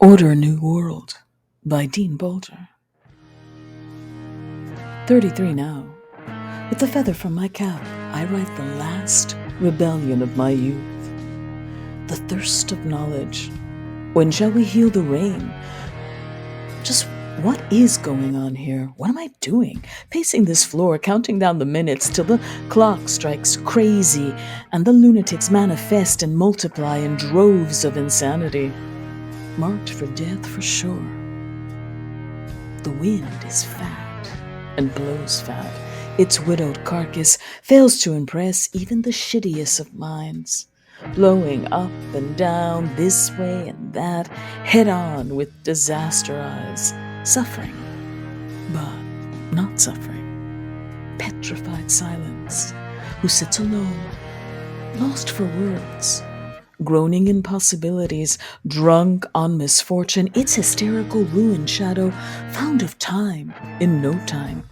Order New World by Dean Bolger. 33 now. With the feather from my cap, I write the last rebellion of my youth. The thirst of knowledge. When shall we heal the rain? Just what is going on here? What am I doing? Pacing this floor, counting down the minutes till the clock strikes crazy and the lunatics manifest and multiply in droves of insanity. Marked for death for sure. The wind is fat and blows fat. Its widowed carcass fails to impress even the shittiest of minds, blowing up and down, this way and that, head on with disaster eyes, suffering, but not suffering. Petrified silence, who sits alone, lost for words, groaning impossibilities, drunk on misfortune, its hysterical ruined shadow found of time in no time,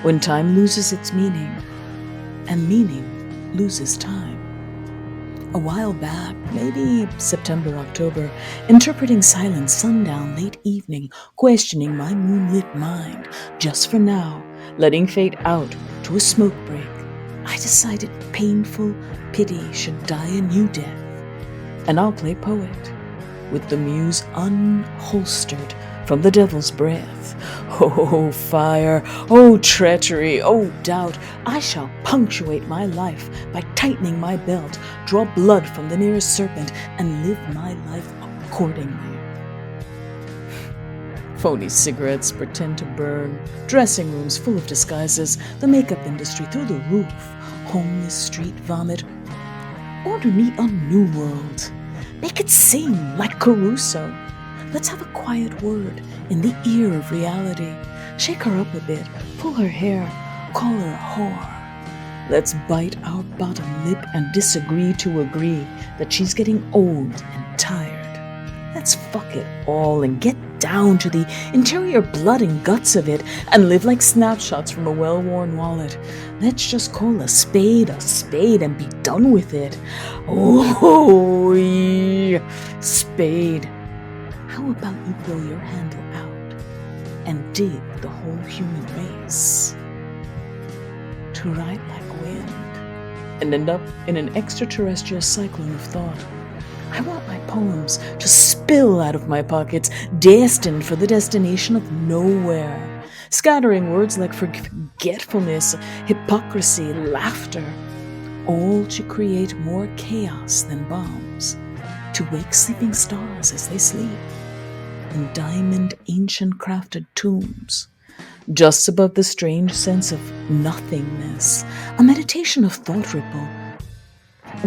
when time loses its meaning, and meaning loses time. A while back, maybe September, October, interpreting silence, sundown, late evening, questioning my moonlit mind, just for now, letting fate out to a smoke break, I decided painful pity should die a new death. And I'll play poet, with the muse unholstered from the devil's breath. Oh, fire, oh, treachery, oh, doubt, I shall punctuate my life by tightening my belt, draw blood from the nearest serpent, and live my life accordingly. Phony cigarettes pretend to burn, dressing rooms full of disguises, the makeup industry through the roof, homeless street vomit. Order me a new world. Make it sing like Caruso. Let's have a quiet word in the ear of reality. Shake her up a bit, pull her hair, call her a whore. Let's bite our bottom lip and disagree to agree that she's getting old and tired. Let's fuck it all and get down to the interior blood and guts of it and live like snapshots from a well-worn wallet. Let's just call a spade and be done with it. Oh, yeah. Spade. How about you blow your handle out and dig the whole human race to ride like wind and end up in an extraterrestrial cyclone of thought? I want my poems to spill out of my pockets, destined for the destination of nowhere, scattering words like forgetfulness, hypocrisy, laughter, all to create more chaos than bombs, to wake sleeping stars as they sleep, in diamond ancient crafted tombs, just above the strange sense of nothingness, a meditation of thought ripple.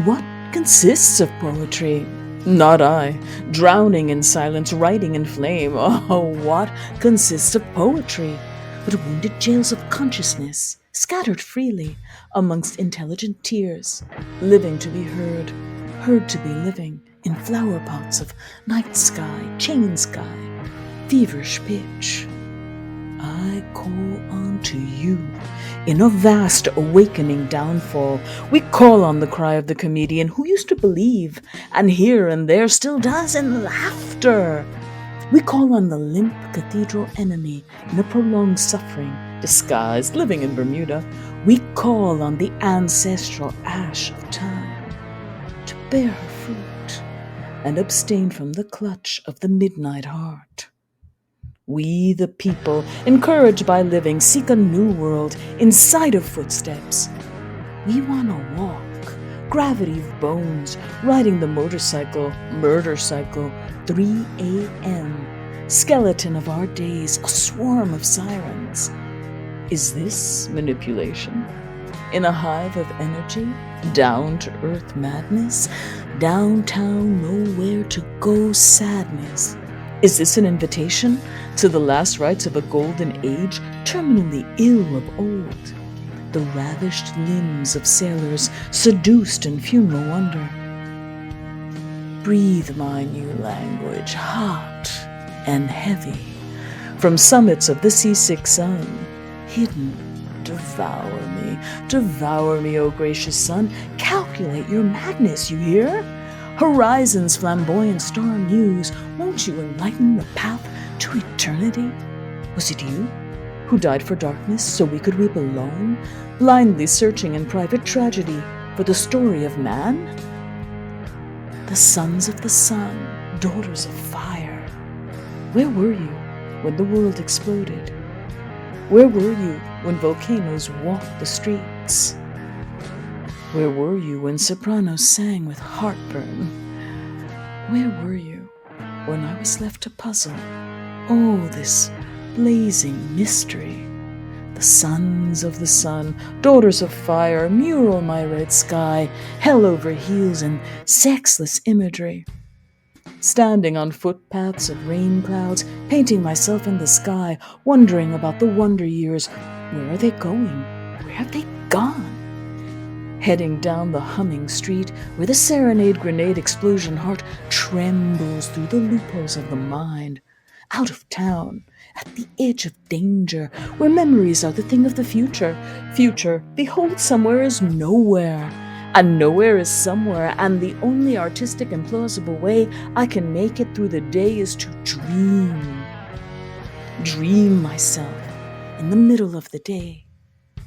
What consists of poetry? Not I, drowning in silence, writing in flame. Oh, what consists of poetry but wounded jails of consciousness, scattered freely amongst intelligent tears, living to be heard, heard to be living, in flower pots of night sky, chain sky, feverish pitch. I call on to you. In a vast awakening downfall, we call on the cry of the comedian who used to believe, and here and there still does, in laughter. We call on the limp cathedral enemy in a prolonged suffering, disguised, living in Bermuda. We call on the ancestral ash of time to bear her fruit and abstain from the clutch of the midnight heart. We, the people, encouraged by living, seek a new world inside of footsteps. We want to walk, gravity of bones, riding the motorcycle, murder cycle, 3 a.m., skeleton of our days, a swarm of sirens. Is this manipulation? In a hive of energy, down-to-earth madness, downtown nowhere to go sadness. Is this an invitation to the last rites of a golden age, terminally ill of old? The ravished limbs of sailors seduced in funeral wonder. Breathe my new language, hot and heavy, from summits of the seasick sun, hidden. Devour me, O gracious sun. Calculate your madness, you hear? Horizon's flamboyant star muse, won't you enlighten the path to eternity? Was it you who died for darkness so we could weep alone, blindly searching in private tragedy for the story of man? The sons of the sun, daughters of fire, where were you when the world exploded? Where were you when volcanoes walked the streets? Where were you when sopranos sang with heartburn? Where were you when I was left to puzzle this blazing mystery? The sons of the sun, daughters of fire, mural my red sky, hell over heels in sexless imagery. Standing on footpaths of rain clouds, painting myself in the sky, wondering about the wonder years. Where are they going? Where have they gone? Heading down the humming street where the serenade grenade explosion heart trembles through the loopholes of the mind. Out of town, at the edge of danger, where memories are the thing of the future. Future, behold, somewhere is nowhere. And nowhere is somewhere, and the only artistic and plausible way I can make it through the day is to dream. Dream myself in the middle of the day,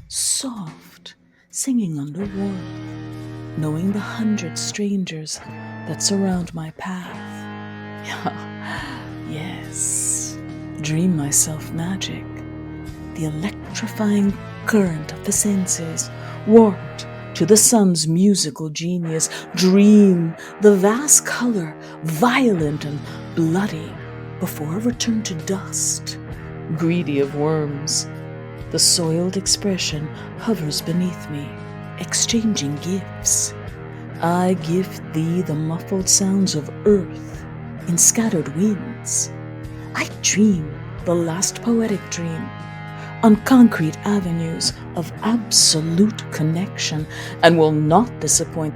soft, singing under warmth, knowing the 100 strangers that surround my path. Yes, dream myself magic, the electrifying current of the senses, warped to the sun's musical genius. Dream the vast color, violent and bloody, before a return to dust, greedy of worms. The soiled expression hovers beneath me, exchanging gifts. I gift thee the muffled sounds of earth in scattered winds. I dream the last poetic dream on concrete avenues of absolute connection, and will not disappoint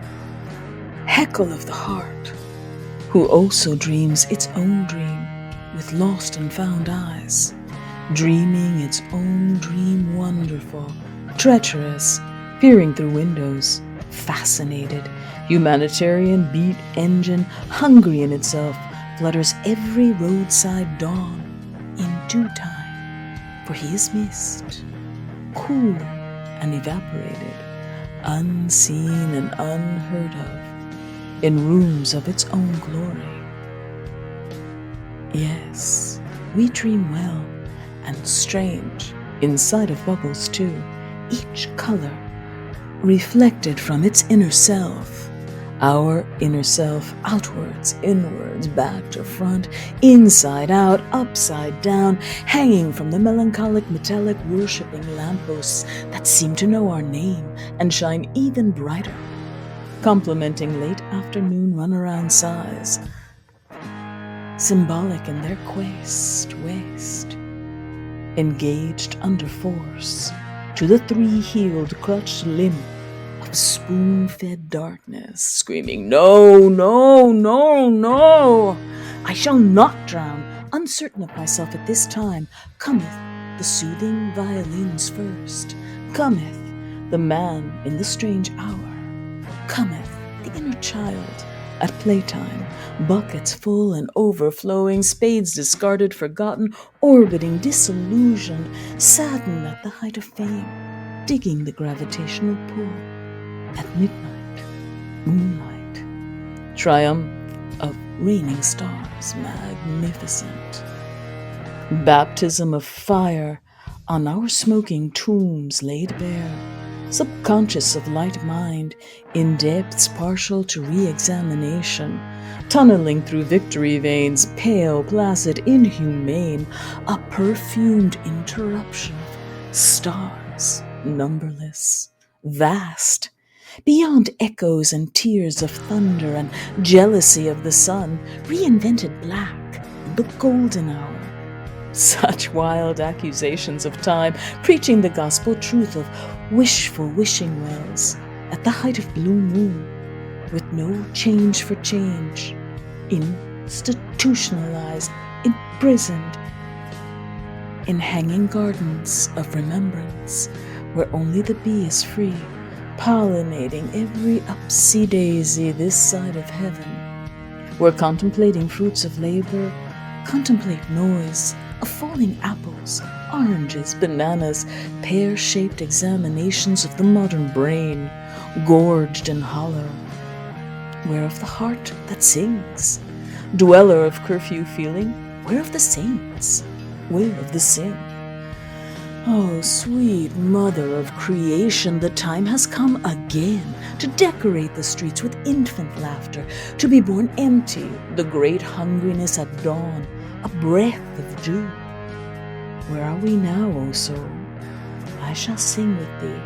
Heckle of the heart, who also dreams its own dream with lost and found eyes, dreaming its own dream wonderful, treacherous, peering through windows, fascinated, humanitarian beat engine, hungry in itself, flutters every roadside dawn in due time. For he is mist, cool and evaporated, unseen and unheard of, in rooms of its own glory. Yes, we dream well and strange, inside of bubbles too, each color reflected from its inner self. Our inner self, outwards, inwards, back to front, inside out, upside down, hanging from the melancholic metallic worshipping lampposts that seem to know our name and shine even brighter, complementing late afternoon runaround sighs, symbolic in their quest, waste, engaged under force, to the three-heeled, crutched limb of spoon-fed darkness, screaming, "No, no, no, no! I shall not drown, uncertain of myself at this time. Cometh the soothing violins first, cometh the man in the strange hour, cometh the inner child at playtime, buckets full and overflowing, spades discarded, forgotten, orbiting, disillusioned, saddened at the height of fame, digging the gravitational pull. At midnight, moonlight, triumph of raining stars, magnificent. Baptism of fire on our smoking tombs laid bare, subconscious of light mind, in depths partial to re-examination, tunneling through victory veins, pale, placid, inhumane, a perfumed interruption of stars, numberless, vast, beyond echoes and tears of thunder and jealousy of the sun, reinvented black in the golden hour. Such wild accusations of time, preaching the gospel truth of wishful wishing wells at the height of blue moon, with no change for change, institutionalized, imprisoned in hanging gardens of remembrance, where only the bee is free, pollinating every upsy daisy this side of heaven, where contemplating fruits of labor, contemplate noise of falling apples, oranges, bananas, pear-shaped examinations of the modern brain, gorged and hollow, where of the heart that sings, dweller of curfew feeling, where of the saints, where of the sin. Oh, sweet mother of creation, the time has come again to decorate the streets with infant laughter, to be born empty, the great hungriness at dawn, a breath of dew. Where are we now, O soul? I shall sing with thee,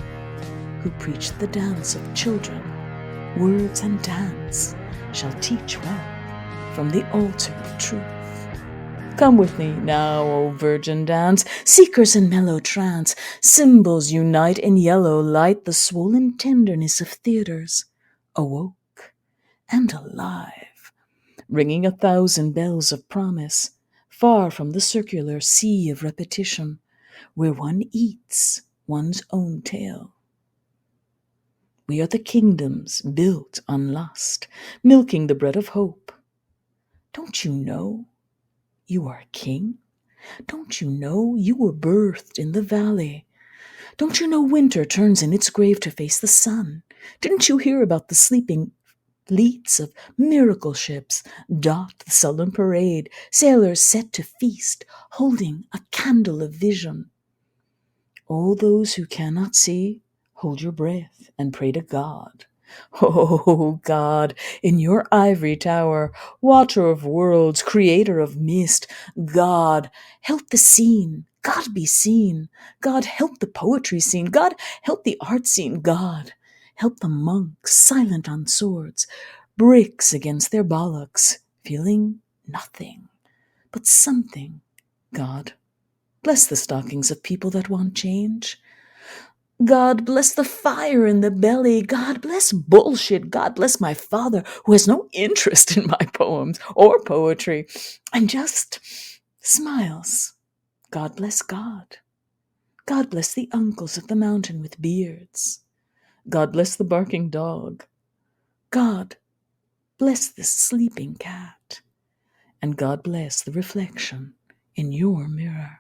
who preached the dance of children. Words and dance shall teach well from the altar of truth. Come with me now, O virgin dance, seekers in mellow trance, symbols unite in yellow light, the swollen tenderness of theaters, awoke and alive, ringing 1,000 bells of promise, far from the circular sea of repetition, where one eats one's own tale. We are the kingdoms built on lust, milking the bread of hope. Don't you know you are king? Don't you know you were birthed in the valley? Don't you know winter turns in its grave to face the sun? Didn't you hear about the sleeping fleets of miracle ships dot the sullen parade, sailors set to feast, holding a candle of vision? All those who cannot see, hold your breath and pray to God. Oh, God, in your ivory tower, watcher of worlds, creator of mist, God, help the scene. God be seen. God, help the poetry scene. God, help the art scene. God, help the monks silent on swords, bricks against their ballocks, feeling nothing but something. God, bless the stockings of people that want change. God bless the fire in the belly. God bless bullshit. God bless my father, who has no interest in my poems or poetry and just smiles. God bless God. God bless the uncles of the mountain with beards. God bless the barking dog. God bless the sleeping cat. And God bless the reflection in your mirror.